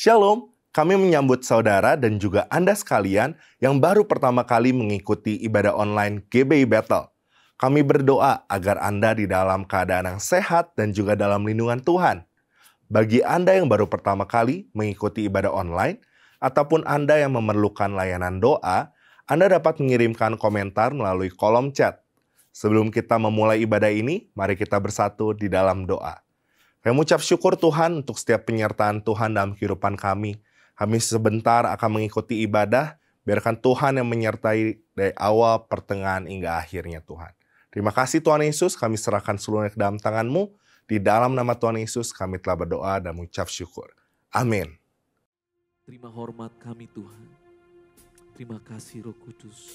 Shalom, kami menyambut saudara dan juga Anda sekalian yang baru pertama kali mengikuti ibadah online GBI Battle. Kami berdoa agar Anda di dalam keadaan yang sehat dan juga dalam lindungan Tuhan. Bagi Anda yang baru pertama kali mengikuti ibadah online, ataupun Anda yang memerlukan layanan doa, Anda dapat mengirimkan komentar melalui kolom chat. Sebelum kita memulai ibadah ini, mari kita bersatu di dalam doa. Kami mengucap syukur Tuhan untuk setiap penyertaan Tuhan dalam kehidupan kami. Kami sebentar akan mengikuti ibadah, biarkan Tuhan yang menyertai dari awal, pertengahan, hingga akhirnya Tuhan. Terima kasih Tuhan Yesus, kami serahkan seluruhnya ke dalam tangan-Mu. Di dalam nama Tuhan Yesus kami telah berdoa dan mengucap syukur. Amin. Terima hormat kami Tuhan. Terima kasih Roh Kudus.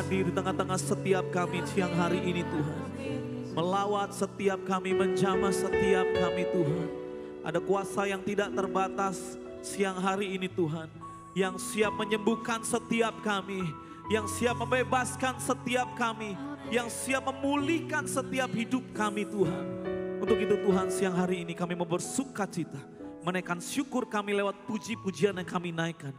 hadir di tengah-tengah setiap kami siang hari ini Tuhan. Melawat setiap kami, menjamah setiap kami Tuhan. Ada kuasa yang tidak terbatas siang hari ini Tuhan. Yang siap menyembuhkan setiap kami. Yang siap membebaskan setiap kami. Yang siap memulihkan setiap hidup kami Tuhan. Untuk itu Tuhan siang hari ini kami mau bersuka cita. Menaikkan syukur kami lewat puji-pujian yang kami naikkan.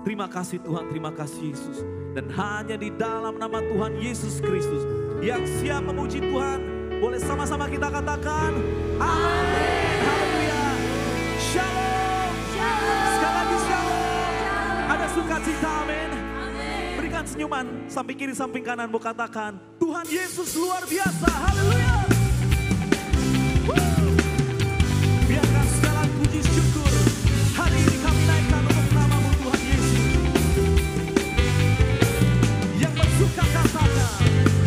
Terima kasih Tuhan, terima kasih Yesus. Dan hanya di dalam nama Tuhan Yesus Kristus yang siap memuji Tuhan. Boleh sama-sama kita katakan amin. Haleluya. Shalom. Sekali lagi shalom. Ada sukacita, amin. Berikan senyuman samping kiri samping kanan, mau katakan Tuhan Yesus luar biasa. Haleluya. Biarkan segala puji syukur hari ini kami naikkan untuk nama-Mu Tuhan Yesus. Yang bersuka katakan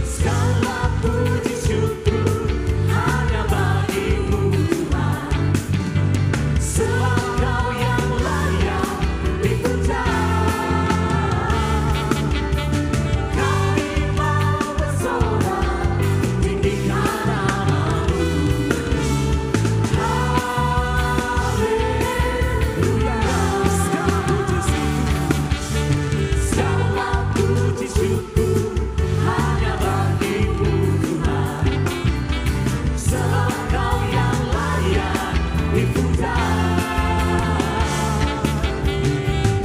segala puji syukur hanya bagi-Mu Tuhan. Sebab Kau yang layak dipuja. Kami mau bersorak tinggikan nama-Mu. Haleluya. Segala puji syukur hanya bagi-Mu Tuhan. Sebab Kau yang layak dipuja.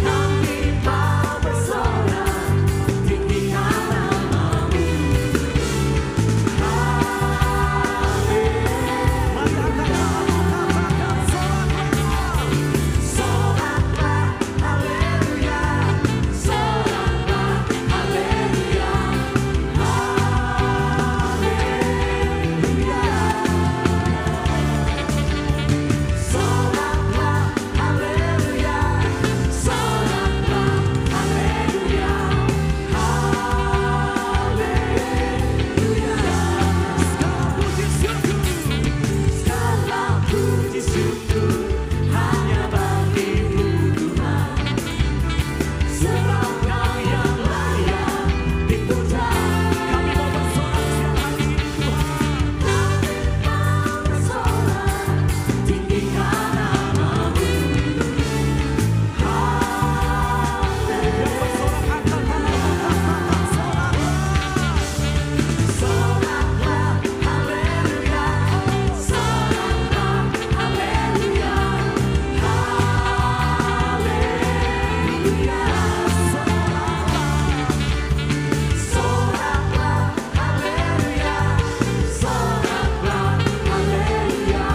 Kami mau bersorak tinggikan nama-Mu. Mari angkat tanganmu, katakan soraklah, haleluya, soraklah, haleluya, haleluya, soraklah, haleluya, soraklah, haleluya, haleluya. Segala puji syukur hanya bagi-Mu Tuhan. Sebab Kau yang layak dipuja. Kami mau bersorak siang hari ini Tuhan. Kami mau bersorak tinggikan nama-Mu. Haleluya. Bersorak angkat tanganmu, katakan soraklah, haleluya, soraklah, haleluya, haleluya, soraklah, haleluya, soraklah, haleluya, haleluya.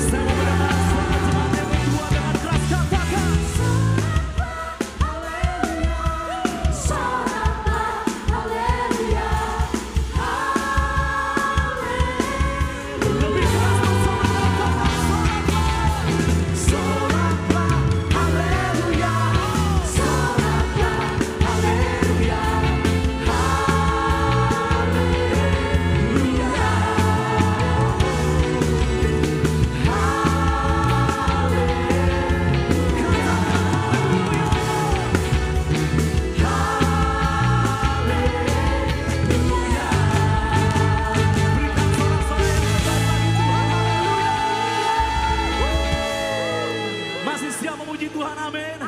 Saya mau mendengar suara jemaat yang berdua dengan keras katakan haleluya, soraklah, haleluya, haleluya. Lebih keras bersama katakan soraklah, haleluya, soraklah, haleluya, masih siap memuji Tuhan, amin.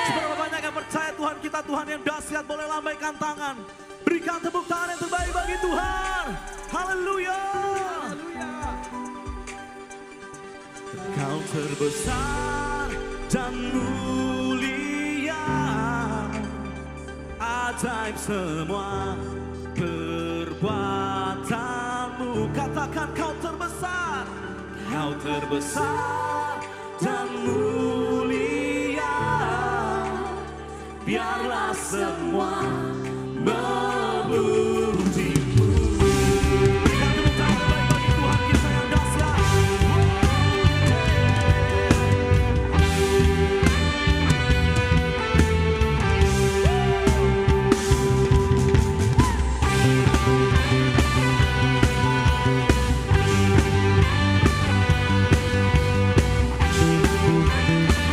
Seberapa banyak yang percaya Tuhan kita Tuhan yang dahsyat, boleh lambaikan tangan. Berikan tepuk tangan yang terbaik bagi Tuhan. Haleluya. Kau terbesar dan mulia, ajaib semua perbuatanmu. Katakan kau terbesar dan mulia. Biarlah semua memuji-Mu. Berikan tepuk tangan terbaik bagi Tuhan kita yang dahsyat.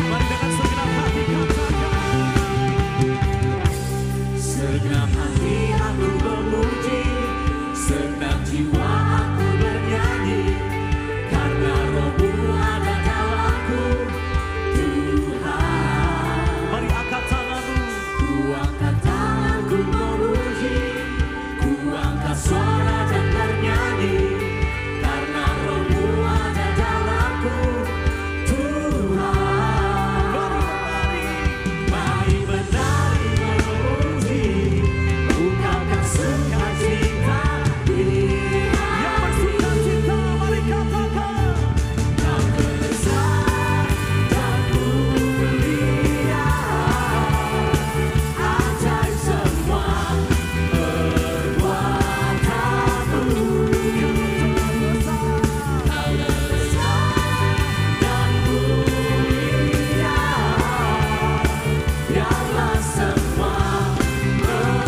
Mari dengan segenap hati katakan Segenap hati aku memuji, segenap jiwa aku bernyanyi, karena Roh-Mu ada dalamku, Tuhan. Mari angkat tanganmu. Ku angkat tanganku memuji, ku angkat suara dan bernyanyi, karena Roh-Mu ada dalamku, Tuhan. Mari menari memuji, ungkapkan sukacita di Yang bersukacita, mari katakan. Kau besar dan mulia, ajaib semua perbuatanmu. Kau besar dan mulia, biarlah semua memujimu.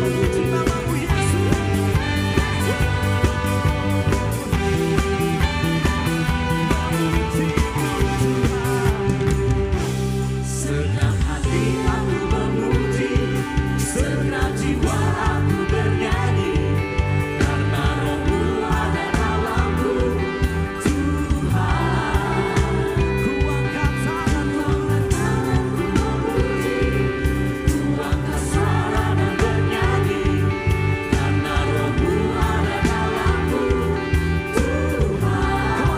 Memuji namamu Yesus. Segenap hati aku memuji, segenap jiwa aku bernyanyi, karena Roh-Mu ada dalamku, Tuhan. Ku angkat tanganku. Tanganku memuji, ku angkat suara dan bernyanyi, karena Roh-Mu ada dalamku, Tuhan.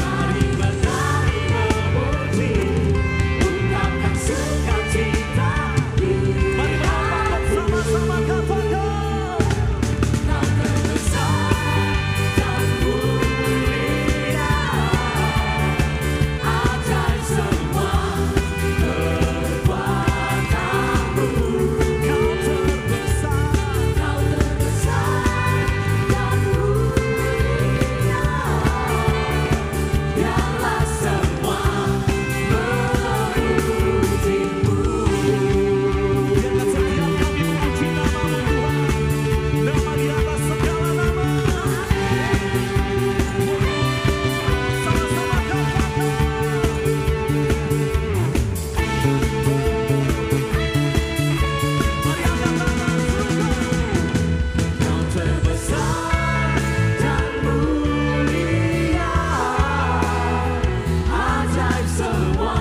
Mari menari memuji, ungkapkan sukacita di Mari melambangkan sama-sama katakan. Kau terbesar dan mulia, ajaib semua perbuatanmu. Kau terbesar. Kau terbesar dan mulia, biarlah semua memujimu. Biarkan setiap kami memuji namamu Tuhan. Nama di atas segala nama. Sama-sama katakan. Mari angkat tangan. Kau terbesar dan mulia, ajaib semua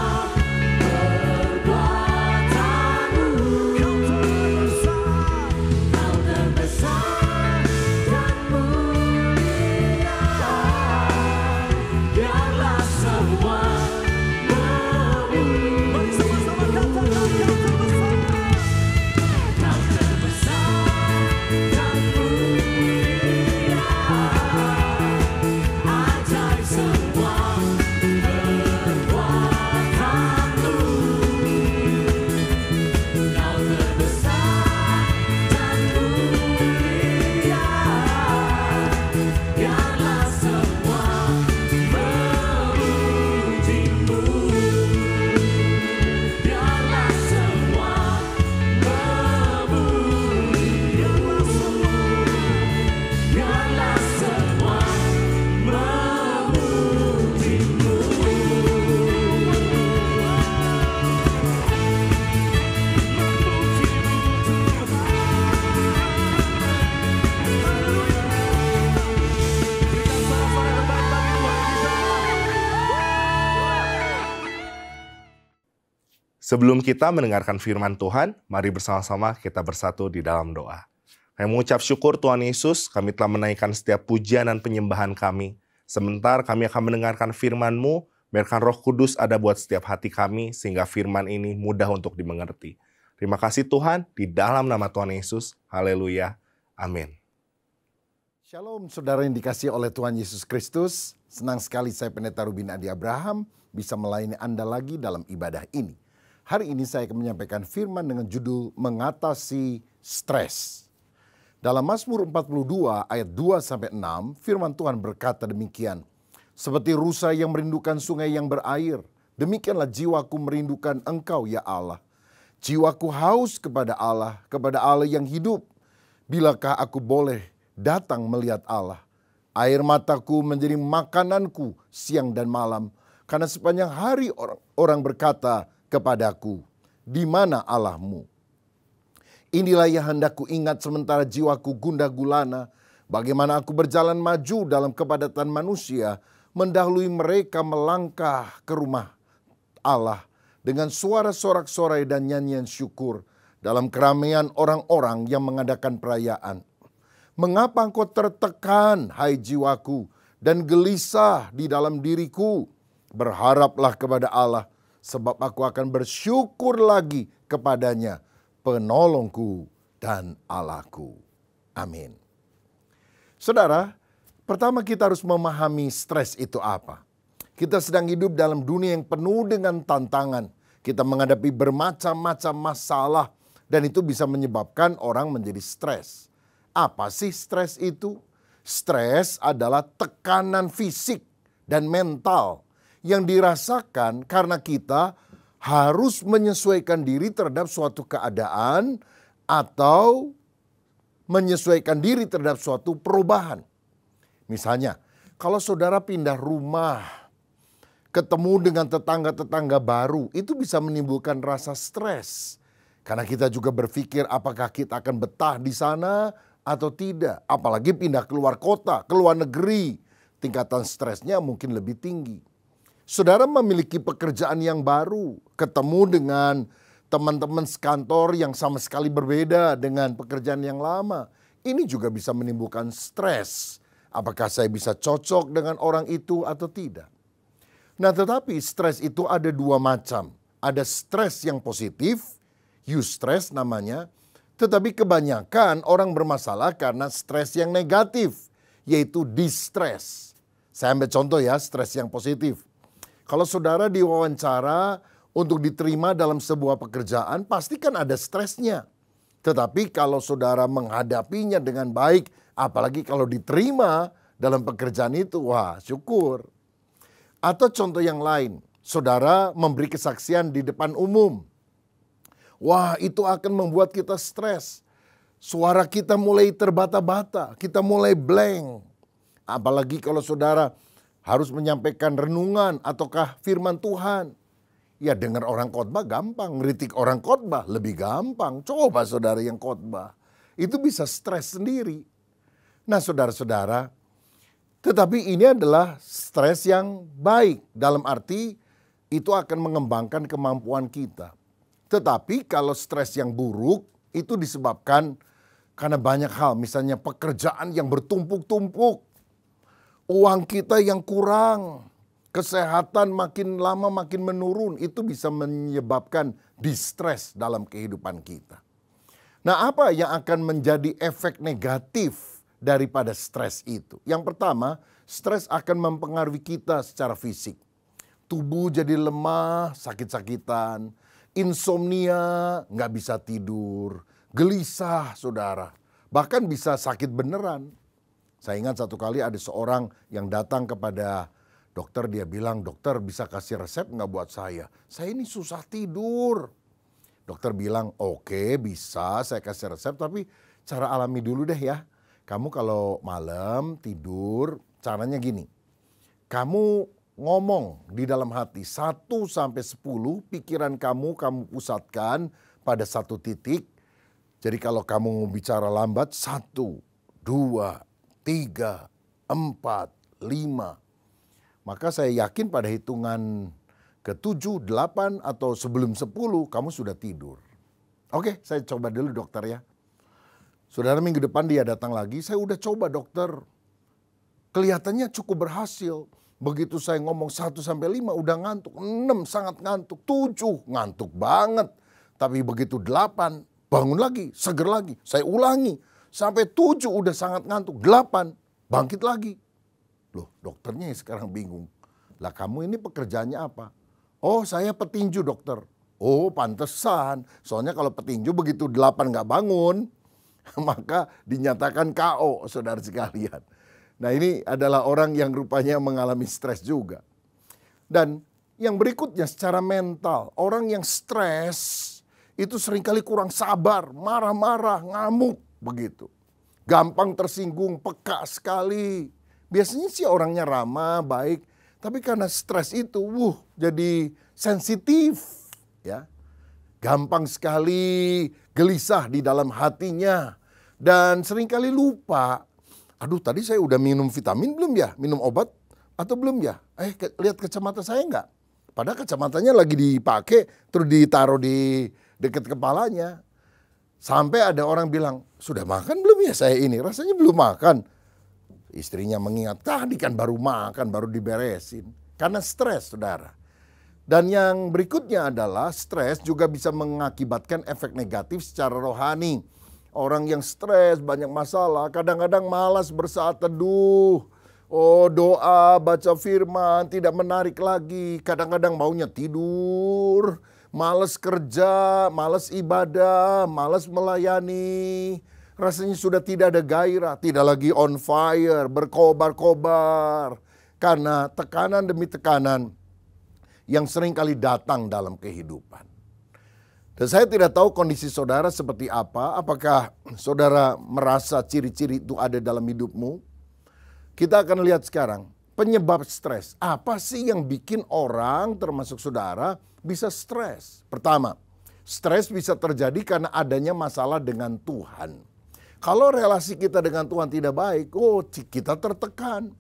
perbuatanmu. Kau terbesar. Kau terbesar dan mulia, biarlah semua memuji. Mari sama-sama katakan. Kau terbesar. Kau terbesar dan mulia, ajaib semua perbuatanmu. Kau terbesar dan mulia, biarlah semua memujimu. Biarlah semua biarlah semua memujimu. Berikan sorak-sorai terbaik bagi Tuhan kita. Sebelum kita mendengarkan firman Tuhan, mari bersama-sama kita bersatu di dalam doa. Kami mengucap syukur Tuhan Yesus, kami telah menaikkan setiap pujian dan penyembahan kami. Sebentar kami akan mendengarkan firman-Mu, biarkan Roh Kudus ada buat setiap hati kami, sehingga firman ini mudah untuk dimengerti. Terima kasih Tuhan, di dalam nama Tuhan Yesus. Haleluya. Amin. Shalom saudara yang dikasihi oleh Tuhan Yesus Kristus. Senang sekali saya Pendeta Rubin Adi Abraham bisa melayani Anda lagi dalam ibadah ini. Hari ini saya akan menyampaikan firman dengan judul Mengatasi Stres. Dalam Mazmur 42 ayat 2-6, firman Tuhan berkata demikian. Seperti rusa yang merindukan sungai yang berair, demikianlah jiwaku merindukan Engkau ya Allah. Jiwaku haus kepada Allah yang hidup. Bilakah aku boleh datang melihat Allah? Air mataku menjadi makananku siang dan malam, Karena sepanjang hari orang berkata kepadaku, di mana Allahmu? Inilah yang hendak ku ingat sementara jiwaku gundah gulana. Bagaimana aku berjalan maju dalam kepadatan manusia, mendahului mereka melangkah ke rumah Allah dengan suara sorak-sorai dan nyanyian syukur dalam keramaian orang-orang yang mengadakan perayaan. Mengapa engkau tertekan, hai jiwaku, dan gelisah di dalam diriku? Berharaplah kepada Allah, sebab aku akan bersyukur lagi kepadanya, penolongku dan Allahku. Amin. Saudara, pertama kita harus memahami stres itu apa. Kita sedang hidup dalam dunia yang penuh dengan tantangan. Kita menghadapi bermacam-macam masalah dan itu bisa menyebabkan orang menjadi stres. Apa sih stres itu? Stres adalah tekanan fisik dan mental yang dirasakan karena kita harus menyesuaikan diri terhadap suatu keadaan atau menyesuaikan diri terhadap suatu perubahan. Misalnya, kalau saudara pindah rumah, ketemu dengan tetangga-tetangga baru, itu bisa menimbulkan rasa stres. Karena kita juga berpikir apakah kita akan betah di sana atau tidak. Apalagi pindah keluar kota, keluar negeri, tingkatan stresnya mungkin lebih tinggi. Saudara memiliki pekerjaan yang baru, ketemu dengan teman-teman sekantor yang sama sekali berbeda dengan pekerjaan yang lama. Ini juga bisa menimbulkan stres. Apakah saya bisa cocok dengan orang itu atau tidak? Nah, tetapi stres itu ada dua macam. Ada stres yang positif, eustress namanya. Tetapi kebanyakan orang bermasalah karena stres yang negatif, yaitu distress. Saya ambil contoh ya, stres yang positif. Kalau saudara diwawancara untuk diterima dalam sebuah pekerjaan, pasti kan ada stresnya. Tetapi kalau saudara menghadapinya dengan baik, apalagi kalau diterima dalam pekerjaan itu, wah syukur. Atau contoh yang lain, saudara memberi kesaksian di depan umum. Wah, itu akan membuat kita stres. Suara kita mulai terbata-bata, kita mulai blank. Apalagi kalau saudara harus menyampaikan renungan ataukah firman Tuhan. Ya dengar orang khotbah gampang, ngeritik orang khotbah lebih gampang. Coba saudara yang khotbah, itu bisa stres sendiri. Nah saudara-saudara, tetapi ini adalah stres yang baik. Dalam arti itu akan mengembangkan kemampuan kita. Tetapi kalau stres yang buruk itu disebabkan karena banyak hal. Misalnya pekerjaan yang bertumpuk-tumpuk. Uang kita yang kurang. Kesehatan makin lama makin menurun. Itu bisa menyebabkan distress dalam kehidupan kita. Nah, apa yang akan menjadi efek negatif daripada stres itu? Yang pertama, stres akan mempengaruhi kita secara fisik. Tubuh jadi lemah, sakit-sakitan, insomnia, nggak bisa tidur, gelisah saudara. Bahkan bisa sakit beneran. Saya ingat satu kali ada seorang yang datang kepada dokter, dia bilang, dokter bisa kasih resep nggak buat saya? Saya ini susah tidur. Dokter bilang, oke bisa saya kasih resep, tapi cara alami dulu deh ya. Kamu kalau malam tidur, caranya gini. Kamu ngomong di dalam hati 1 sampai 10, pikiran kamu pusatkan pada satu titik. Jadi kalau kamu mau bicara lambat, 1, 2, 3, 4, 5. Maka saya yakin pada hitungan ke-7, 8 atau sebelum 10 kamu sudah tidur. Oke, saya coba dulu dokter ya. Saudara minggu depan dia datang lagi, saya udah coba dokter. Kelihatannya cukup berhasil. Begitu saya ngomong 1 sampai 5 udah ngantuk, 6 sangat ngantuk, 7 ngantuk banget. Tapi begitu 8 bangun lagi, seger lagi. Saya ulangi sampai 7 udah sangat ngantuk, 8 bangkit lagi. Loh, dokternya sekarang bingung. Lah kamu ini pekerjaannya apa? Oh, saya petinju dokter. Oh, pantesan. Soalnya kalau petinju begitu 8 nggak bangun, maka dinyatakan KO, saudara sekalian. Nah, ini adalah orang yang rupanya mengalami stres juga. Dan yang berikutnya secara mental, orang yang stres itu seringkali kurang sabar, marah-marah, ngamuk begitu. Gampang tersinggung, peka sekali. Biasanya sih orangnya ramah, baik, Tapi karena stres itu, jadi sensitif, ya. Gampang sekali gelisah di dalam hatinya. Dan seringkali lupa, aduh tadi saya udah minum vitamin belum ya? Minum obat atau belum ya? Lihat kacamata saya enggak? Padahal kacamatanya lagi dipakai, terus ditaruh di dekat kepalanya. Sampai ada orang bilang, sudah makan belum ya saya ini? Rasanya belum makan. Istrinya mengingat, tadi kan baru makan, baru diberesin. Karena stres, saudara. Dan yang berikutnya adalah stres juga bisa mengakibatkan efek negatif secara rohani. Orang yang stres, banyak masalah, kadang-kadang malas bersaat teduh. Doa, baca firman, tidak menarik lagi. Kadang-kadang maunya tidur, malas kerja, malas ibadah, malas melayani. Rasanya sudah tidak ada gairah, tidak lagi on fire, berkobar-kobar. Karena tekanan demi tekanan yang sering kali datang dalam kehidupan. Dan saya tidak tahu kondisi saudara seperti apa. Apakah saudara merasa ciri-ciri itu ada dalam hidupmu? Kita akan lihat sekarang penyebab stres. Apa sih yang bikin orang termasuk saudara bisa stres? Pertama, stres bisa terjadi karena adanya masalah dengan Tuhan. Kalau relasi kita dengan Tuhan tidak baik, kita tertekan.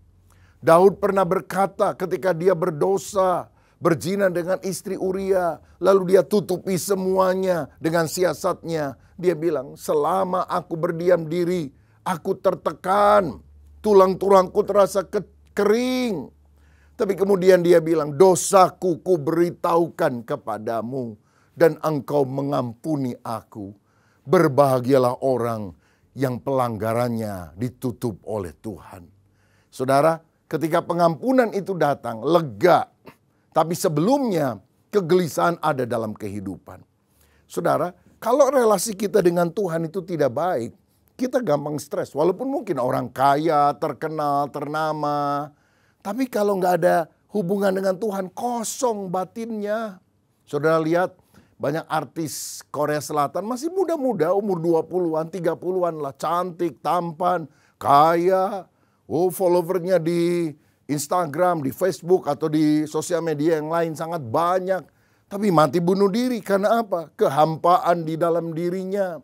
Daud pernah berkata ketika dia berdosa, berzina dengan istri Uria, lalu dia tutupi semuanya dengan siasatnya. Dia bilang, selama aku berdiam diri, aku tertekan, tulang-tulangku terasa kering. Tapi kemudian dia bilang, dosaku ku beritahukan kepadamu, dan engkau mengampuni aku. Berbahagialah orang yang pelanggarannya ditutup oleh Tuhan. Saudara, ketika pengampunan itu datang, lega. Tapi sebelumnya kegelisahan ada dalam kehidupan. Saudara, kalau relasi kita dengan Tuhan itu tidak baik, kita gampang stres. Walaupun mungkin orang kaya, terkenal, ternama. Tapi kalau nggak ada hubungan dengan Tuhan, kosong batinnya. Saudara lihat, banyak artis Korea Selatan masih muda-muda, umur 20-an, 30-an lah. Cantik, tampan, kaya. Followernya di Instagram, di Facebook, atau di sosial media yang lain sangat banyak. Tapi mati bunuh diri, karena apa? Kehampaan di dalam dirinya.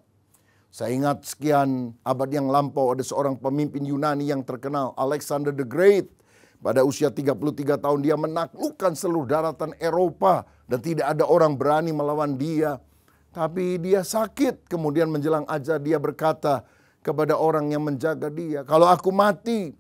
Saya ingat sekian abad yang lampau ada seorang pemimpin Yunani yang terkenal, Alexander the Great. Pada usia 33 tahun dia menaklukkan seluruh daratan Eropa. Dan tidak ada orang berani melawan dia. Tapi dia sakit. Kemudian menjelang ajal dia berkata kepada orang yang menjaga dia, kalau aku mati,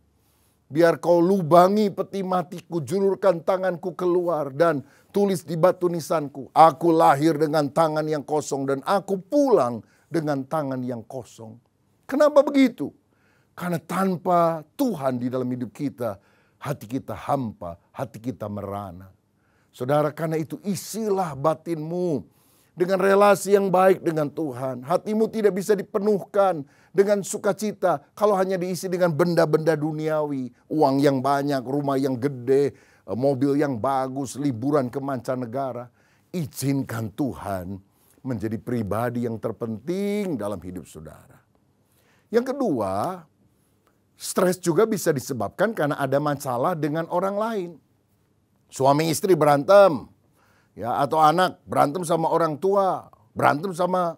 biar kau lubangi peti matiku, julurkan tanganku keluar dan tulis di batu nisanku. Aku lahir dengan tangan yang kosong dan aku pulang dengan tangan yang kosong. Kenapa begitu? Karena tanpa Tuhan di dalam hidup kita, hati kita hampa, hati kita merana. Saudara, karena itu isilah batinmu dengan relasi yang baik dengan Tuhan. Hatimu tidak bisa dipenuhkan dengan sukacita kalau hanya diisi dengan benda-benda duniawi. Uang yang banyak, rumah yang gede, mobil yang bagus, liburan ke mancanegara. Izinkan Tuhan menjadi pribadi yang terpenting dalam hidup saudara. Yang kedua, stres juga bisa disebabkan karena ada masalah dengan orang lain. Suami istri berantem, ya, atau anak berantem sama orang tua, berantem sama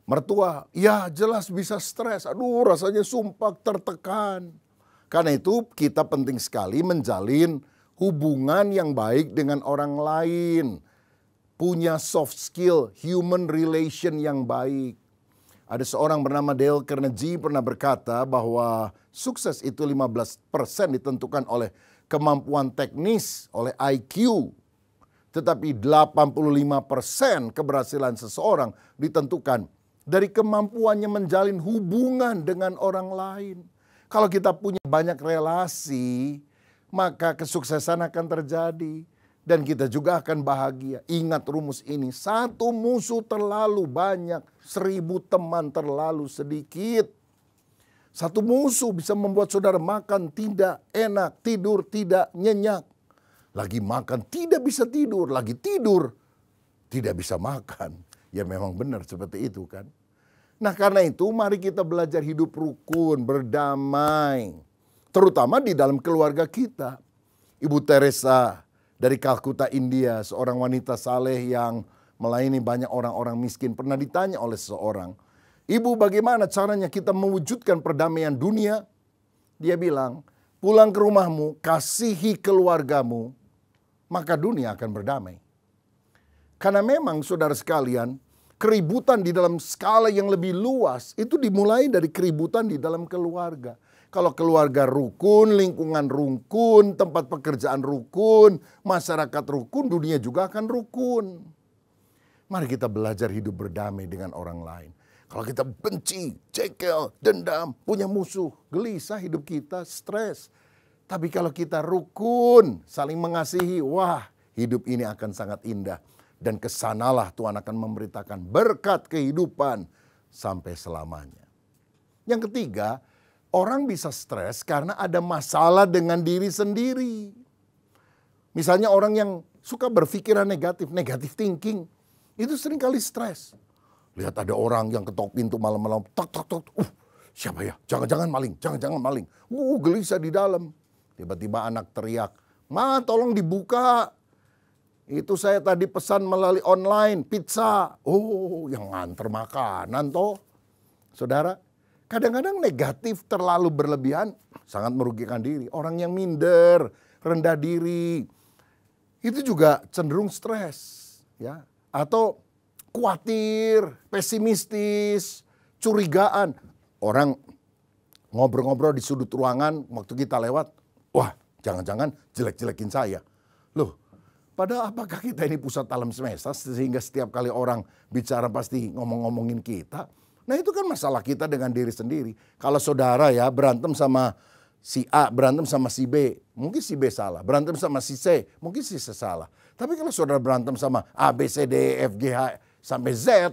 mertua. Ya jelas bisa stres, aduh rasanya sumpah, tertekan. Karena itu kita penting sekali menjalin hubungan yang baik dengan orang lain. Punya soft skill, human relation yang baik. Ada seorang bernama Dale Carnegie pernah berkata bahwa sukses itu 15% ditentukan oleh kemampuan teknis, oleh IQ. Tetapi 85% keberhasilan seseorang ditentukan dari kemampuannya menjalin hubungan dengan orang lain. Kalau kita punya banyak relasi, maka kesuksesan akan terjadi. Dan kita juga akan bahagia. Ingat rumus ini, 1 musuh terlalu banyak, 1000 teman terlalu sedikit. 1 musuh bisa membuat saudara makan tidak enak, tidur tidak nyenyak. Lagi makan tidak bisa tidur, lagi tidur tidak bisa makan. Ya memang benar seperti itu kan. Nah karena itu mari kita belajar hidup rukun, berdamai. Terutama di dalam keluarga kita. Ibu Teresa dari Kalkuta, India, seorang wanita saleh yang melayani banyak orang-orang miskin, pernah ditanya oleh seseorang, "Ibu, bagaimana caranya kita mewujudkan perdamaian dunia?" Dia bilang, "Pulang ke rumahmu, kasihi keluargamu, maka dunia akan berdamai." Karena memang saudara sekalian, keributan di dalam skala yang lebih luas itu dimulai dari keributan di dalam keluarga. Kalau keluarga rukun, lingkungan rukun, tempat pekerjaan rukun, masyarakat rukun, dunia juga akan rukun. Mari kita belajar hidup berdamai dengan orang lain. Kalau kita benci, cekel, dendam, punya musuh, gelisah hidup kita, stres. Tapi kalau kita rukun, saling mengasihi, wah, hidup ini akan sangat indah. Dan kesanalah Tuhan akan memberitakan berkat kehidupan sampai selamanya. Yang ketiga, orang bisa stres karena ada masalah dengan diri sendiri. Misalnya orang yang suka berpikiran negatif, negative thinking, itu seringkali stres. Lihat ada orang yang ketok pintu malam-malam, tok tok tok, siapa ya? Jangan-jangan maling, jangan-jangan maling. Gelisah di dalam. Tiba-tiba anak teriak, "Ma, tolong dibuka. Itu saya tadi pesan melalui online, pizza." Oh, yang nganter makanan toh. Saudara, kadang-kadang negatif terlalu berlebihan sangat merugikan diri. Orang yang minder, rendah diri, itu juga cenderung stres, ya. Atau khawatir, pesimistis, curigaan. Orang ngobrol-ngobrol di sudut ruangan waktu kita lewat, wah, jangan-jangan jelek-jelekin saya. Loh, padahal apakah kita ini pusat alam semesta sehingga setiap kali orang bicara pasti ngomong-ngomongin kita? Nah, itu kan masalah kita dengan diri sendiri. Kalau saudara ya berantem sama si A, berantem sama si B, mungkin si B salah. Berantem sama si C, mungkin si C salah. Tapi kalau saudara berantem sama A, B, C, D, E, F, G, H sampai Z,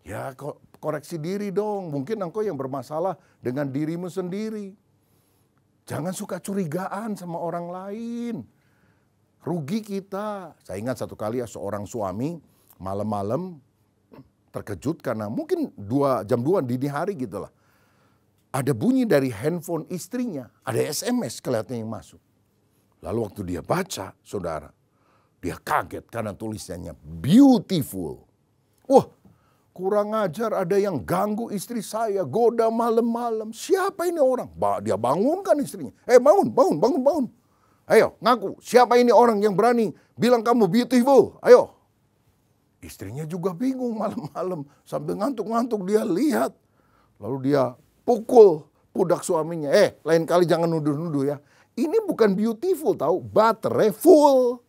ya koreksi diri dong. Mungkin engkau yang bermasalah dengan dirimu sendiri. Jangan suka curigaan sama orang lain. Rugi kita. Saya ingat satu kali ya, seorang suami malam-malam terkejut karena mungkin jam 2 dini hari gitu lah. Ada bunyi dari handphone istrinya. Ada SMS kelihatannya yang masuk. Lalu waktu dia baca, saudara, dia kaget karena tulisannya beautiful. Wah, kurang ajar, ada yang ganggu istri saya, goda malam-malam. Siapa ini orang? Dia bangunkan istrinya. Bangun. Ayo, ngaku. Siapa ini orang yang berani bilang kamu beautiful? Ayo. Istrinya juga bingung malam-malam. Sambil ngantuk-ngantuk dia lihat. Lalu dia pukul pundak suaminya. Lain kali jangan nuduh-nuduh ya. Ini bukan beautiful tahu, baterai full.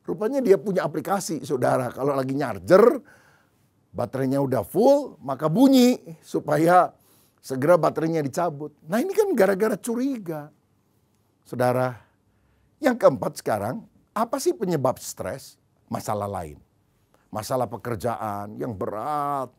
Rupanya dia punya aplikasi, saudara. Kalau lagi nyarger, baterainya udah full, maka bunyi supaya segera baterainya dicabut. Nah, ini kan gara-gara curiga. Saudara, yang keempat sekarang, apa sih penyebab stres? Masalah lain. Masalah pekerjaan yang berat.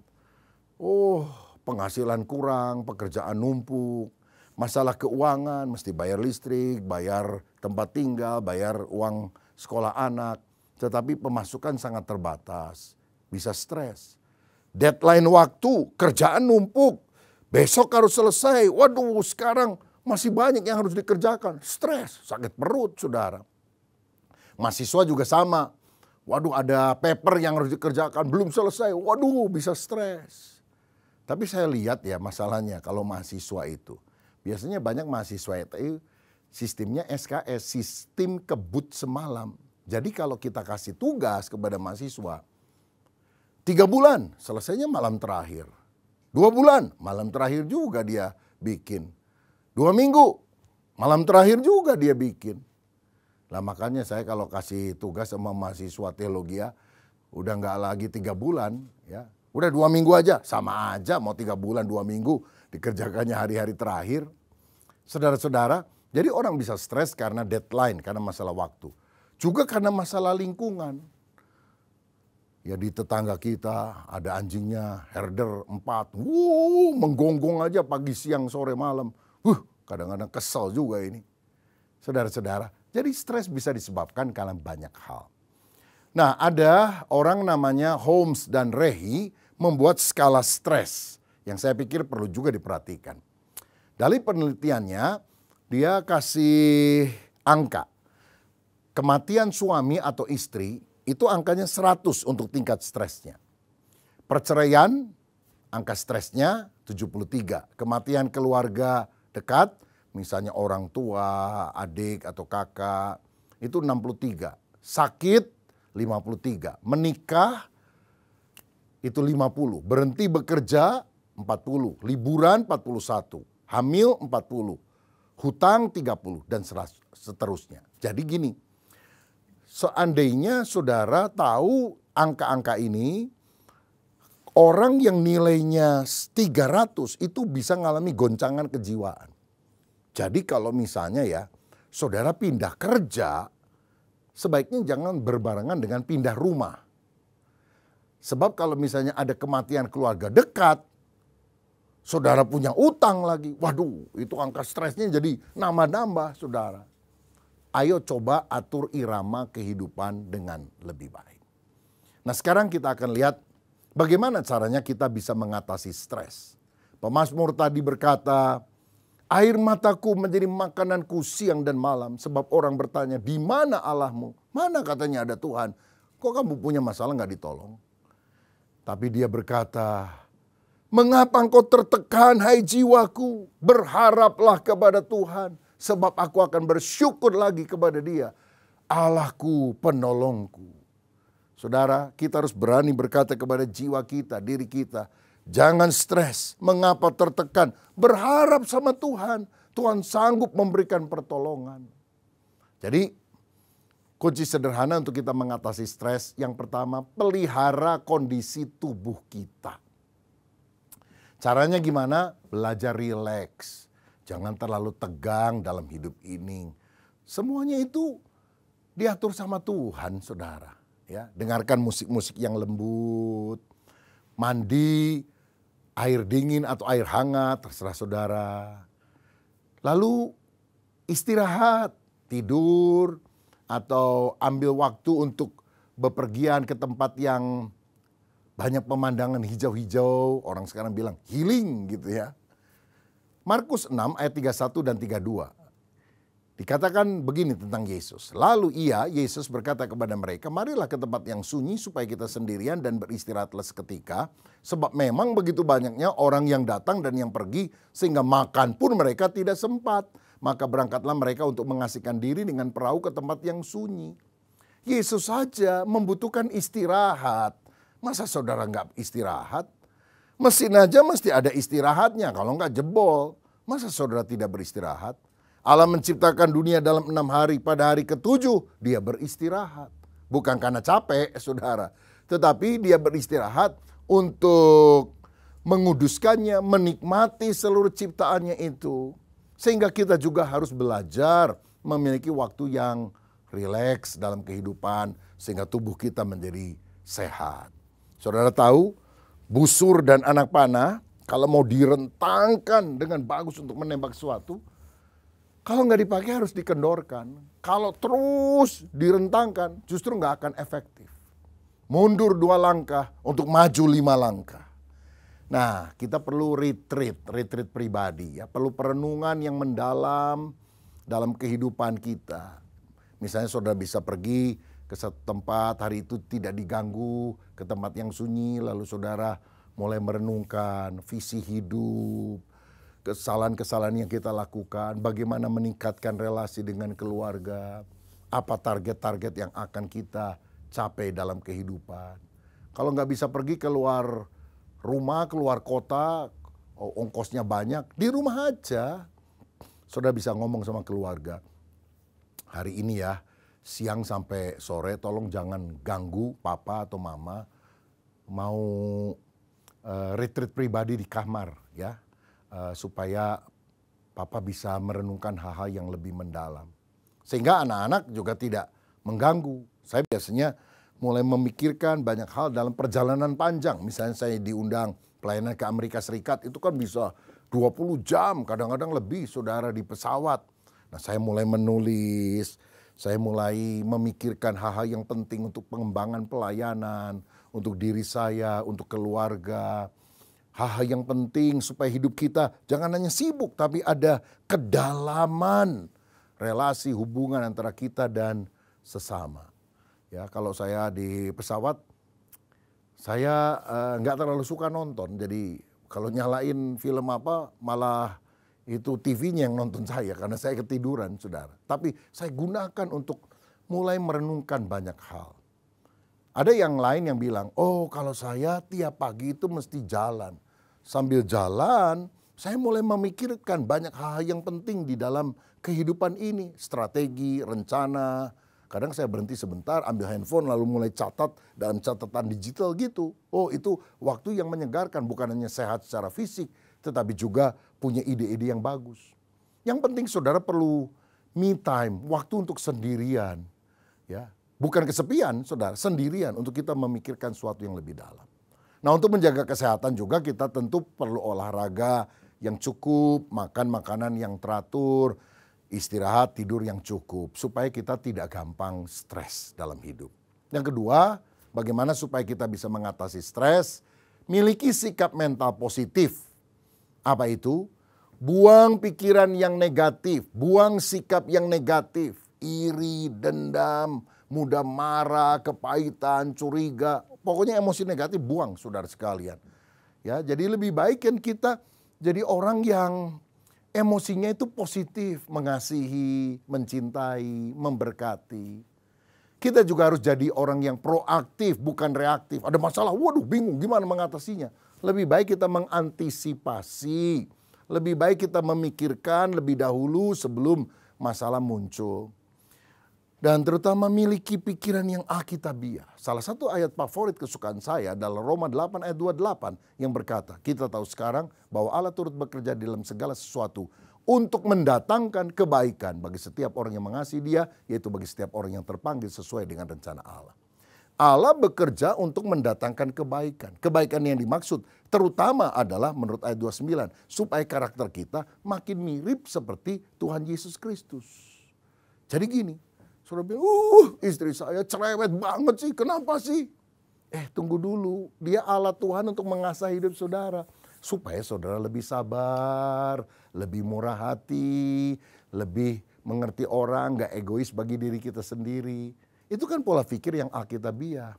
Penghasilan kurang, pekerjaan numpuk. Masalah keuangan, mesti bayar listrik, bayar tempat tinggal, bayar uang sekolah anak. Tetapi pemasukan sangat terbatas. Bisa stres. Deadline waktu, kerjaan numpuk. Besok harus selesai. Waduh, sekarang masih banyak yang harus dikerjakan. Stres, sakit perut, saudara. Mahasiswa juga sama. Waduh, ada paper yang harus dikerjakan, belum selesai. Waduh, bisa stres. Tapi saya lihat ya masalahnya kalau mahasiswa itu. Biasanya banyak mahasiswa itu sistemnya SKS, sistem kebut semalam. Jadi kalau kita kasih tugas kepada mahasiswa, 3 bulan selesainya malam terakhir. 2 bulan malam terakhir juga dia bikin. 2 minggu malam terakhir juga dia bikin. Nah, makanya saya kalau kasih tugas sama mahasiswa teologi ya, udah nggak lagi 3 bulan ya. Udah 2 minggu aja, sama aja mau 3 bulan 2 minggu dikerjakannya hari-hari terakhir. Saudara-saudara, jadi orang bisa stres karena deadline, karena masalah waktu. Juga karena masalah lingkungan. Ya di tetangga kita ada anjingnya, herder 4. Menggonggong aja pagi, siang, sore, malam. Kadang-kadang kesel juga ini. Saudara-saudara, jadi stres bisa disebabkan karena banyak hal. Nah, ada orang namanya Holmes dan Rehi membuat skala stres yang saya pikir perlu juga diperhatikan. Dari penelitiannya, dia kasih angka. kematian suami atau istri itu angkanya 100 untuk tingkat stresnya. Perceraian, angka stresnya 73. Kematian keluarga dekat, misalnya orang tua, adik atau kakak, itu 63. Sakit 53. Menikah itu 50. Berhenti bekerja 40. Liburan 41. Hamil 40. Hutang 30 dan seterusnya. Jadi gini, seandainya saudara tahu angka-angka ini, orang yang nilainya 300 itu bisa mengalami goncangan kejiwaan. Jadi kalau misalnya ya, saudara pindah kerja, sebaiknya jangan berbarengan dengan pindah rumah. Sebab kalau misalnya ada kematian keluarga dekat, saudara punya utang lagi. Waduh, itu angka stresnya jadi nambah-nambah, saudara. Ayo coba atur irama kehidupan dengan lebih baik. Nah, sekarang kita akan lihat bagaimana caranya kita bisa mengatasi stres. Pemazmur tadi berkata, air mataku menjadi makananku siang dan malam. Sebab orang bertanya, di mana Allahmu? Mana katanya ada Tuhan? Kok kamu punya masalah gak ditolong? Tapi dia berkata, mengapa engkau tertekan hai jiwaku? Berharaplah kepada Tuhan. Sebab aku akan bersyukur lagi kepada Dia. Allahku, penolongku. Saudara, kita harus berani berkata kepada jiwa kita, diri kita. Jangan stres. Mengapa tertekan? Berharap sama Tuhan. Tuhan sanggup memberikan pertolongan. Jadi, kunci sederhana untuk kita mengatasi stres. Yang pertama, pelihara kondisi tubuh kita. Caranya gimana? Belajar rileks. Jangan terlalu tegang dalam hidup ini. Semuanya itu diatur sama Tuhan, saudara. Ya, dengarkan musik-musik yang lembut. Mandi, air dingin atau air hangat, terserah saudara. Lalu istirahat, tidur, atau ambil waktu untuk bepergian ke tempat yang banyak pemandangan hijau-hijau. Orang sekarang bilang healing gitu ya. Markus 6 ayat 31 dan 32. Dikatakan begini tentang Yesus. Lalu Yesus berkata kepada mereka, marilah ke tempat yang sunyi supaya kita sendirian dan beristirahatlah seketika. Sebab memang begitu banyaknya orang yang datang dan yang pergi sehingga makan pun mereka tidak sempat. Maka berangkatlah mereka untuk mengasihkan diri dengan perahu ke tempat yang sunyi. Yesus saja membutuhkan istirahat. Masa saudara nggak istirahat? Mesin aja mesti ada istirahatnya, kalau nggak jebol. Masa saudara tidak beristirahat? Allah menciptakan dunia dalam 6 hari, pada hari ke-7 dia beristirahat. Bukan karena capek, saudara. Tetapi dia beristirahat untuk menguduskannya, menikmati seluruh ciptaannya itu. Sehingga kita juga harus belajar memiliki waktu yang rileks dalam kehidupan, sehingga tubuh kita menjadi sehat. Saudara tahu, busur dan anak panah, kalau mau direntangkan dengan bagus untuk menembak sesuatu, kalau nggak dipakai harus dikendorkan. Kalau terus direntangkan, justru nggak akan efektif. Mundur 2 langkah untuk maju 5 langkah. Nah, kita perlu retreat pribadi ya, perlu perenungan yang mendalam dalam kehidupan kita. Misalnya saudara bisa pergi ke satu tempat, hari itu tidak diganggu, ke tempat yang sunyi, lalu saudara mulai merenungkan visi hidup, kesalahan-kesalahan yang kita lakukan, bagaimana meningkatkan relasi dengan keluarga, apa target-target yang akan kita capai dalam kehidupan. Kalau nggak bisa pergi keluar rumah, keluar kota, ongkosnya banyak, di rumah aja. Saudara bisa ngomong sama keluarga, hari ini ya, siang sampai sore tolong jangan ganggu papa atau mama, mau retreat pribadi di kamar ya, supaya papa bisa merenungkan hal-hal yang lebih mendalam. Sehingga anak-anak juga tidak mengganggu. Saya biasanya mulai memikirkan banyak hal dalam perjalanan panjang. Misalnya saya diundang pelayanan ke Amerika Serikat, itu kan bisa 20 jam, kadang-kadang lebih saudara di pesawat. Nah, saya mulai menulis, saya mulai memikirkan hal-hal yang penting untuk pengembangan pelayanan, untuk diri saya, untuk keluarga. Hal-hal yang penting supaya hidup kita jangan hanya sibuk, tapi ada kedalaman relasi hubungan antara kita dan sesama. Ya, kalau saya di pesawat, saya nggak terlalu suka nonton. Jadi kalau nyalain film apa, malah itu TV-nya yang nonton saya karena saya ketiduran, saudara. Tapi saya gunakan untuk mulai merenungkan banyak hal. Ada yang lain yang bilang, oh kalau saya tiap pagi itu mesti jalan. Sambil jalan, saya mulai memikirkan banyak hal yang penting di dalam kehidupan ini. Strategi, rencana. Kadang saya berhenti sebentar, ambil handphone lalu mulai catat dalam catatan digital gitu. Oh itu waktu yang menyegarkan, bukan hanya sehat secara fisik, tetapi juga punya ide-ide yang bagus. Yang penting saudara perlu me time, waktu untuk sendirian. Ya, bukan kesepian saudara, sendirian untuk kita memikirkan sesuatu yang lebih dalam. Nah untuk menjaga kesehatan juga kita tentu perlu olahraga yang cukup, makan makanan yang teratur, istirahat, tidur yang cukup, supaya kita tidak gampang stres dalam hidup. Yang kedua, bagaimana supaya kita bisa mengatasi stres? Miliki sikap mental positif. Apa itu? Buang pikiran yang negatif, buang sikap yang negatif, iri, dendam, mudah marah, kepahitan, curiga. Pokoknya emosi negatif buang, saudara sekalian. Ya, jadi lebih baik kan kita jadi orang yang emosinya itu positif, mengasihi, mencintai, memberkati. Kita juga harus jadi orang yang proaktif, bukan reaktif. Ada masalah, waduh bingung gimana mengatasinya. Lebih baik kita mengantisipasi. Lebih baik kita memikirkan lebih dahulu sebelum masalah muncul. Dan terutama miliki pikiran yang alkitabiah. Salah satu ayat favorit kesukaan saya adalah Roma 8 ayat 28 yang berkata, kita tahu sekarang bahwa Allah turut bekerja dalam segala sesuatu untuk mendatangkan kebaikan bagi setiap orang yang mengasihi Dia, yaitu bagi setiap orang yang terpanggil sesuai dengan rencana Allah. Allah bekerja untuk mendatangkan kebaikan. Kebaikan yang dimaksud terutama adalah menurut ayat 29, supaya karakter kita makin mirip seperti Tuhan Yesus Kristus. Jadi gini, saudara bilang, istri saya cerewet banget sih, kenapa sih? Tunggu dulu, Dia Allah Tuhan untuk mengasah hidup saudara. Supaya saudara lebih sabar, lebih murah hati, lebih mengerti orang, gak egois bagi diri kita sendiri. Itu kan pola pikir yang alkitabiah.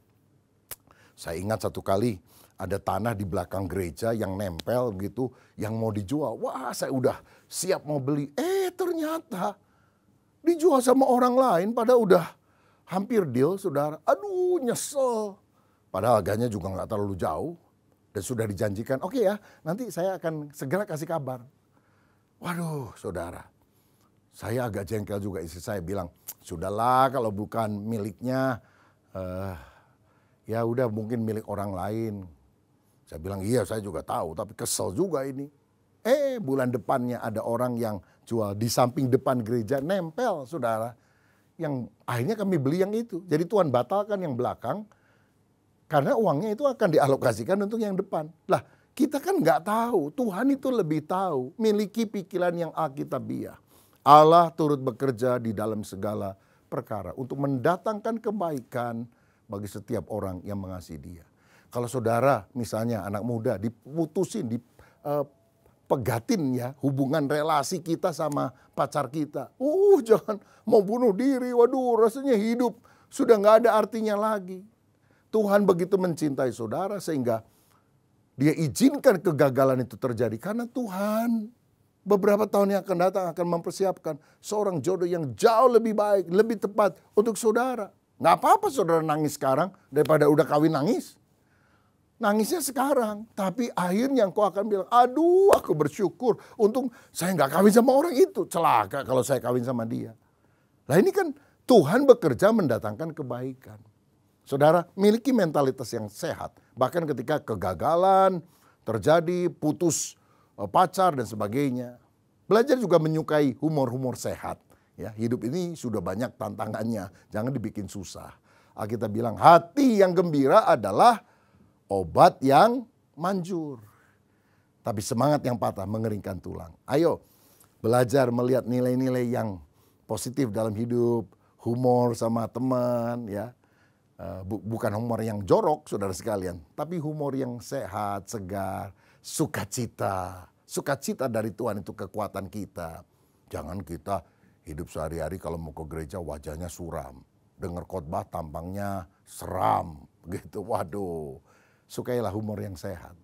Saya ingat satu kali ada tanah di belakang gereja yang nempel gitu, yang mau dijual. Wah, saya udah siap mau beli. Ternyata dijual sama orang lain, padahal udah hampir deal, saudara. Aduh, nyesel. Padahal harganya juga nggak terlalu jauh. Dan sudah dijanjikan, oke ya, nanti saya akan segera kasih kabar. Waduh, saudara. Saya agak jengkel juga, istri saya bilang, sudahlah kalau bukan miliknya, ya udah mungkin milik orang lain. Saya bilang, iya saya juga tahu, tapi kesel juga ini. Bulan depannya ada orang yang jual di samping depan gereja, nempel saudara. Yang akhirnya kami beli yang itu. Jadi Tuhan batalkan yang belakang, karena uangnya itu akan dialokasikan untuk yang depan. Lah kita kan nggak tahu, Tuhan itu lebih tahu, miliki pikiran yang alkitabiah. Allah turut bekerja di dalam segala perkara untuk mendatangkan kebaikan bagi setiap orang yang mengasihi Dia. Kalau saudara misalnya anak muda diputusin, pegatin ya hubungan relasi kita sama pacar kita. Jangan mau bunuh diri, waduh rasanya hidup sudah nggak ada artinya lagi. Tuhan begitu mencintai saudara sehingga Dia izinkan kegagalan itu terjadi karena Tuhan beberapa tahun yang akan datang akan mempersiapkan seorang jodoh yang jauh lebih baik, lebih tepat untuk saudara. Nggak apa-apa saudara nangis sekarang daripada udah kawin nangis. Nangisnya sekarang, tapi akhirnya engkau akan bilang, aduh aku bersyukur untung saya nggak kawin sama orang itu. Celaka kalau saya kawin sama dia. Nah ini kan Tuhan bekerja mendatangkan kebaikan. Saudara miliki mentalitas yang sehat. Bahkan ketika kegagalan terjadi, putus pacar dan sebagainya. Belajar juga menyukai humor-humor sehat. Ya, hidup ini sudah banyak tantangannya, jangan dibikin susah. Alkitab bilang hati yang gembira adalah obat yang manjur. Tapi semangat yang patah mengeringkan tulang. Ayo belajar melihat nilai-nilai yang positif dalam hidup, humor sama teman ya. Bukan humor yang jorok saudara sekalian, tapi humor yang sehat, segar, sukacita. Sukacita dari Tuhan itu kekuatan kita. Jangan kita hidup sehari-hari kalau mau ke gereja wajahnya suram. dengar khotbah tampangnya seram gitu. Waduh, sukailah humor yang sehat.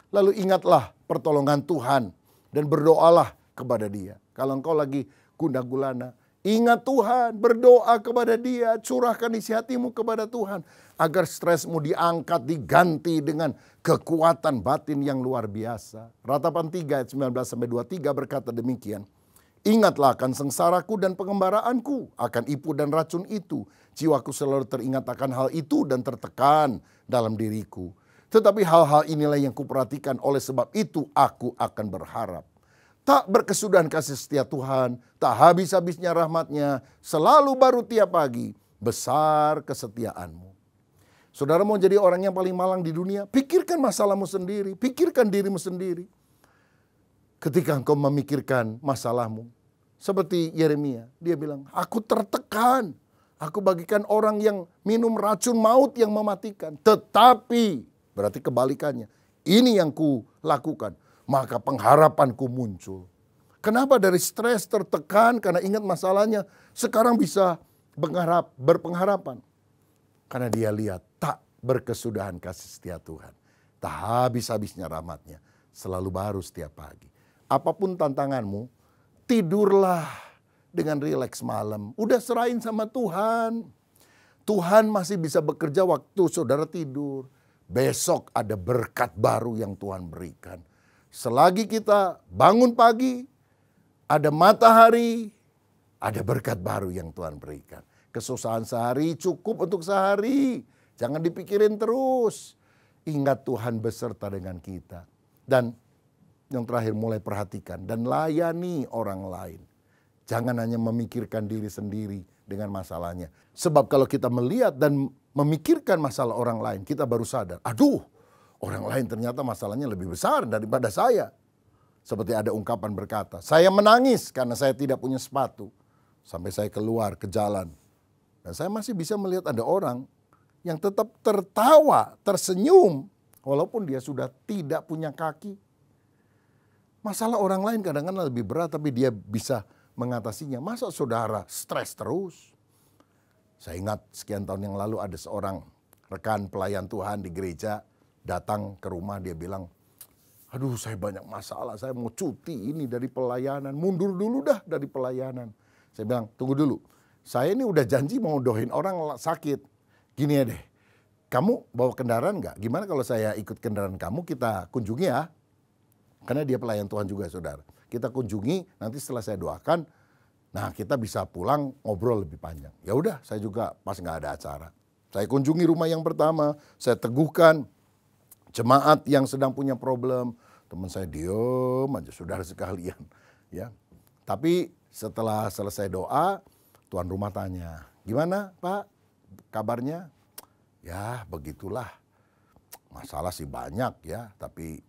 Lalu ingatlah pertolongan Tuhan dan berdoalah kepada Dia. Kalau engkau lagi gundah gulana, ingat Tuhan, berdoa kepada Dia, curahkan isi hatimu kepada Tuhan agar stresmu diangkat, diganti dengan kekuatan batin yang luar biasa. Ratapan 3 ayat 19-23 berkata demikian. Ingatlah akan sengsaraku dan pengembaraanku, akan ipu dan racun itu. Jiwaku selalu teringat akan hal itu dan tertekan dalam diriku. Tetapi hal-hal inilah yang kuperhatikan, oleh sebab itu aku akan berharap. Tak berkesudahan kasih setia Tuhan, tak habis-habisnya rahmat-Nya, selalu baru tiap pagi, besar kesetiaanmu. Saudara mau jadi orang yang paling malang di dunia? Pikirkan masalahmu sendiri, pikirkan dirimu sendiri. Ketika engkau memikirkan masalahmu, seperti Yeremia, dia bilang, aku tertekan, aku bagikan orang yang minum racun maut yang mematikan. Tetapi, berarti kebalikannya, ini yang ku lakukan, maka pengharapanku muncul. Kenapa dari stres, tertekan, karena ingat masalahnya, sekarang bisa berpengharapan. Karena dia lihat, tak berkesudahan kasih setia Tuhan, tak habis-habisnya rahmat-Nya, selalu baru setiap pagi. Apapun tantanganmu, tidurlah dengan rileks malam. Udah serahin sama Tuhan. Tuhan masih bisa bekerja waktu saudara tidur. Besok ada berkat baru yang Tuhan berikan. Selagi kita bangun pagi, ada matahari, ada berkat baru yang Tuhan berikan. Kesusahan sehari cukup untuk sehari. Jangan dipikirin terus. Ingat Tuhan beserta dengan kita. Dan yang terakhir, mulai perhatikan dan layani orang lain. Jangan hanya memikirkan diri sendiri dengan masalahnya. Sebab kalau kita melihat dan memikirkan masalah orang lain, kita baru sadar, aduh, orang lain ternyata masalahnya lebih besar daripada saya. Seperti ada ungkapan berkata, saya menangis karena saya tidak punya sepatu. Sampai saya keluar ke jalan. Dan saya masih bisa melihat ada orang yang tetap tertawa, tersenyum, walaupun dia sudah tidak punya kaki. Masalah orang lain kadang-kadang lebih berat, tapi dia bisa mengatasinya. Masa saudara stres terus? Saya ingat sekian tahun yang lalu ada seorang rekan pelayan Tuhan di gereja datang ke rumah, dia bilang, aduh saya banyak masalah, saya mau cuti ini dari pelayanan, mundur dulu dah dari pelayanan. Saya bilang, tunggu dulu, saya ini udah janji mau doain orang sakit. Gini ya deh, kamu bawa kendaraan nggak? Gimana kalau saya ikut kendaraan kamu, kita kunjungi ya? Karena dia pelayan Tuhan juga saudara. Kita kunjungi, nanti setelah saya doakan, nah kita bisa pulang ngobrol lebih panjang. Ya udah, saya juga pas nggak ada acara. Saya kunjungi rumah yang pertama, saya teguhkan jemaat yang sedang punya problem. Teman saya diem aja, saudara sekalian. Ya, tapi setelah selesai doa, tuan rumah tanya, gimana Pak kabarnya? Ya begitulah, masalah sih banyak ya, tapi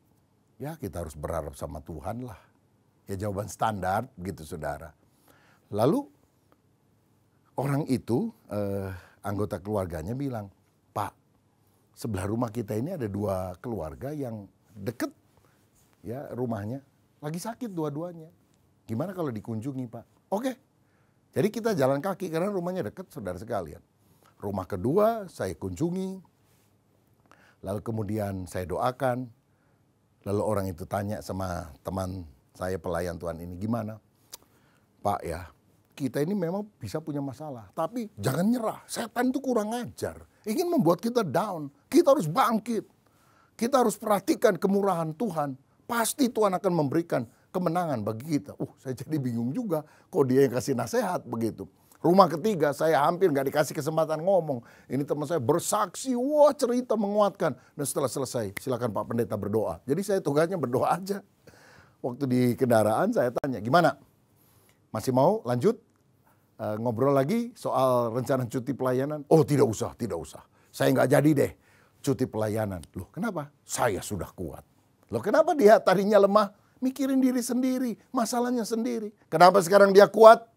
ya kita harus berharap sama Tuhan lah. Ya jawaban standar begitu saudara. Lalu orang itu anggota keluarganya bilang, Pak, sebelah rumah kita ini ada 2 keluarga yang deket ya rumahnya. Lagi sakit dua-duanya. Gimana kalau dikunjungi Pak? Oke. Jadi kita jalan kaki karena rumahnya deket saudara sekalian. Rumah kedua saya kunjungi. Lalu kemudian saya doakan. Lalu orang itu tanya sama teman saya pelayan Tuhan ini, gimana? Pak ya, kita ini memang bisa punya masalah. Tapi jangan nyerah, setan itu kurang ajar. Ingin membuat kita down, kita harus bangkit. Kita harus perhatikan kemurahan Tuhan. Pasti Tuhan akan memberikan kemenangan bagi kita. Saya jadi bingung juga, kok dia yang kasih nasihat begitu. Rumah ketiga saya hampir gak dikasih kesempatan ngomong. Ini teman saya bersaksi, wah cerita menguatkan. Dan setelah selesai, silakan Pak Pendeta berdoa. Jadi saya tugasnya berdoa aja. Waktu di kendaraan saya tanya, gimana? Masih mau lanjut? Ngobrol lagi soal rencana cuti pelayanan? Oh tidak usah, tidak usah. Saya gak jadi deh cuti pelayanan. Loh kenapa? Saya sudah kuat. Loh kenapa dia tadinya lemah? Mikirin diri sendiri, masalahnya sendiri. Kenapa sekarang dia kuat?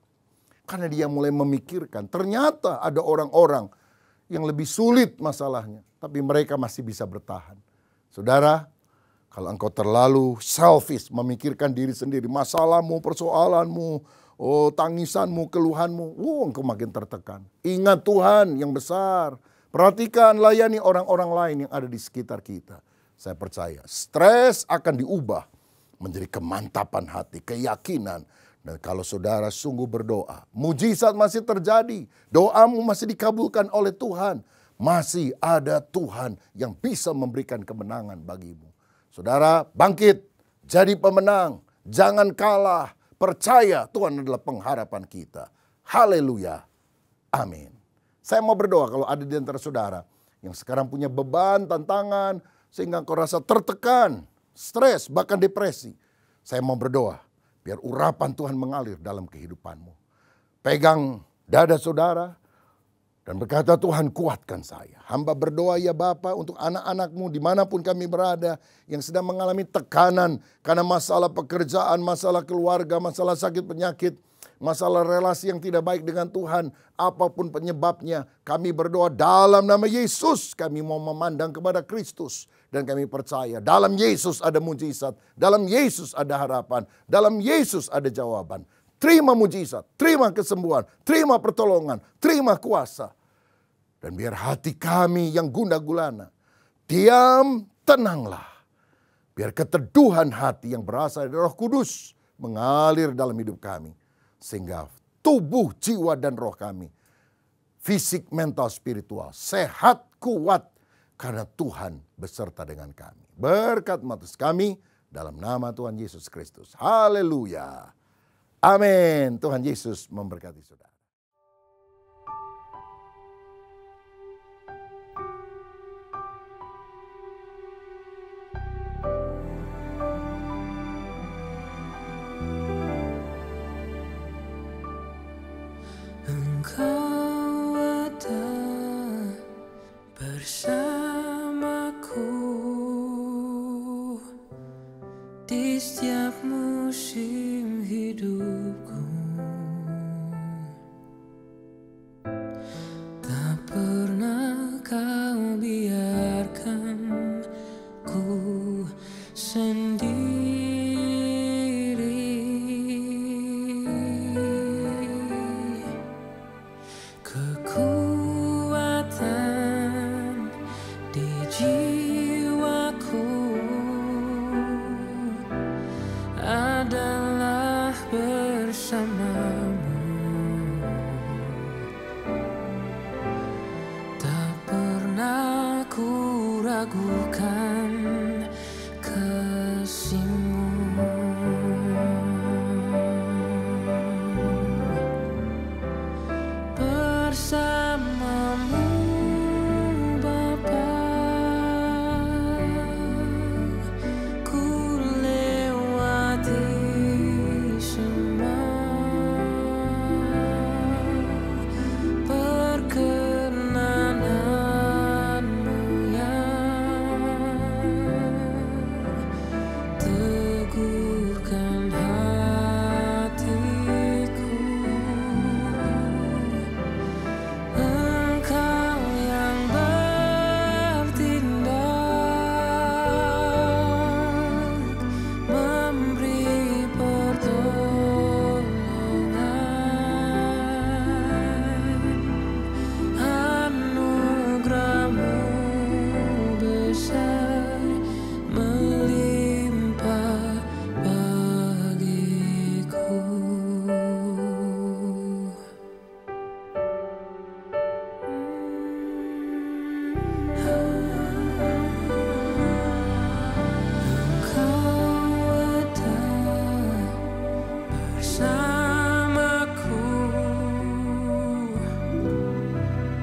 Karena dia mulai memikirkan, ternyata ada orang-orang yang lebih sulit masalahnya. Tapi mereka masih bisa bertahan. Saudara, kalau engkau terlalu selfish, memikirkan diri sendiri, masalahmu, persoalanmu, tangisanmu, keluhanmu, engkau makin tertekan. Ingat Tuhan yang besar. Perhatikan, layani orang-orang lain yang ada di sekitar kita. Saya percaya stres akan diubah menjadi kemantapan hati, keyakinan. Dan kalau saudara sungguh berdoa, mujizat masih terjadi. Doamu masih dikabulkan oleh Tuhan. Masih ada Tuhan yang bisa memberikan kemenangan bagimu. Saudara, bangkit, jadi pemenang. Jangan kalah, percaya Tuhan adalah pengharapan kita. Haleluya, amin. Saya mau berdoa kalau ada di antara saudara yang sekarang punya beban, tantangan, sehingga kau rasa tertekan, stres, bahkan depresi. Saya mau berdoa, biar urapan Tuhan mengalir dalam kehidupanmu. Pegang dada saudara, dan berkata, Tuhan kuatkan saya. Hamba berdoa ya Bapa untuk anak-anakmu dimanapun kami berada, yang sedang mengalami tekanan karena masalah pekerjaan, masalah keluarga, masalah sakit penyakit, masalah relasi yang tidak baik dengan Tuhan, apapun penyebabnya, kami berdoa dalam nama Yesus, kami mau memandang kepada Kristus. Dan kami percaya dalam Yesus ada mujizat, dalam Yesus ada harapan, dalam Yesus ada jawaban. Terima mujizat, terima kesembuhan, terima pertolongan, terima kuasa. Dan biar hati kami yang gundah gulana, diam, tenanglah. Biar keteduhan hati yang berasal dari Roh Kudus mengalir dalam hidup kami. Sehingga tubuh, jiwa, dan roh kami, fisik, mental, spiritual, sehat, kuat. Karena Tuhan beserta dengan kami. Berkat atas kami dalam nama Tuhan Yesus Kristus. Haleluya. Amin. Tuhan Yesus memberkati saudara. Engkau ada bersamaku di setiap musim hidupku. Tak pernah kau biarkan ku sendiri. Kekuatan di jiwaku adalah bersamamu. Tak pernah ku ragukan kasih-Mu. Bersamamu Bapa, ku lewati semua perkenanan-Mu yang teguhkan hatiku. Engkau yang bertindak, memberi pertolongan. Anugerah-Mu besar melimpah bagiku. Engkau ada bersamaku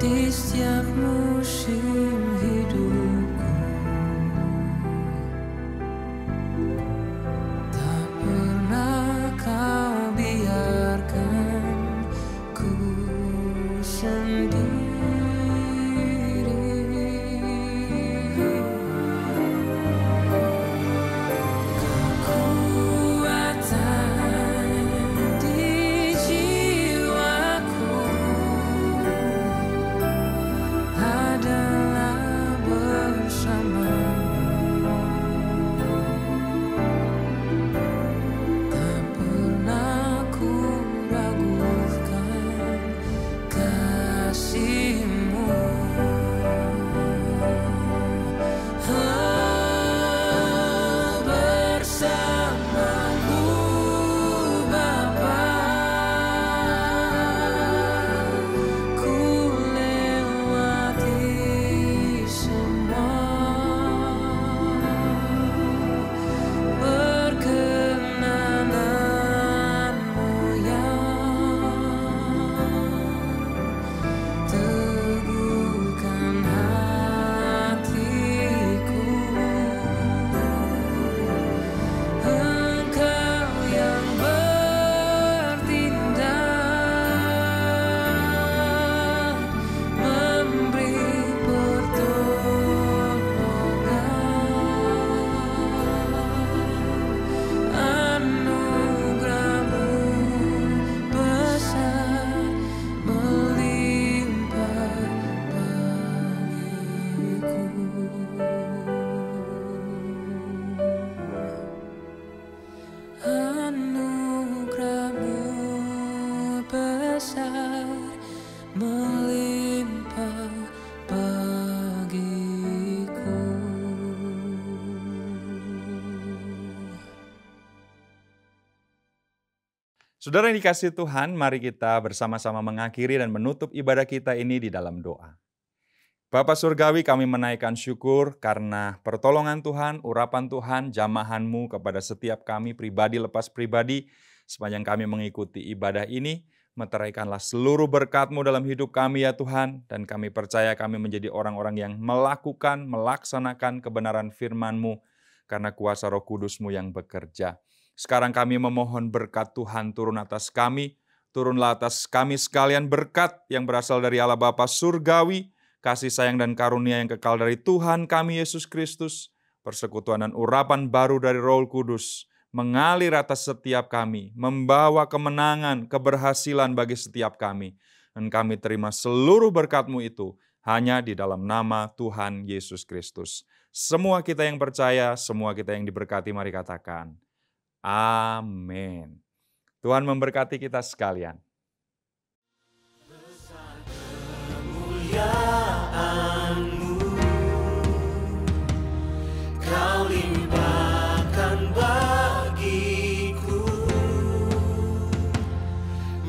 di setiap musim hidupku. Tak pernah kau biarkan ku sendiri. Kekuatan di jiwaku adalah bersamamu. Tak pernah ku Saudara yang dikasihi Tuhan, mari kita bersama-sama mengakhiri dan menutup ibadah kita ini di dalam doa. Bapa Surgawi, kami menaikkan syukur karena pertolongan Tuhan, urapan Tuhan, jamahan-Mu kepada setiap kami pribadi lepas pribadi. Sepanjang kami mengikuti ibadah ini, meteraikanlah seluruh berkat-Mu dalam hidup kami ya Tuhan. Dan kami percaya kami menjadi orang-orang yang melaksanakan kebenaran firman-Mu karena kuasa Roh Kudus-Mu yang bekerja. Sekarang kami memohon berkat Tuhan turun atas kami, turunlah atas kami sekalian berkat yang berasal dari Allah Bapa Surgawi, kasih sayang dan karunia yang kekal dari Tuhan kami Yesus Kristus, persekutuan dan urapan baru dari Roh Kudus, mengalir atas setiap kami, membawa kemenangan, keberhasilan bagi setiap kami. Dan kami terima seluruh berkat-Mu itu hanya di dalam nama Tuhan Yesus Kristus. Semua kita yang percaya, semua kita yang diberkati, mari katakan, amin. Tuhan memberkati kita sekalian. Kemuliaan-Mu, Kau limpahkan bagiku,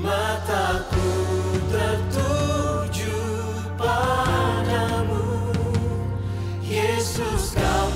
mataku tertuju padamu, Yesus Kau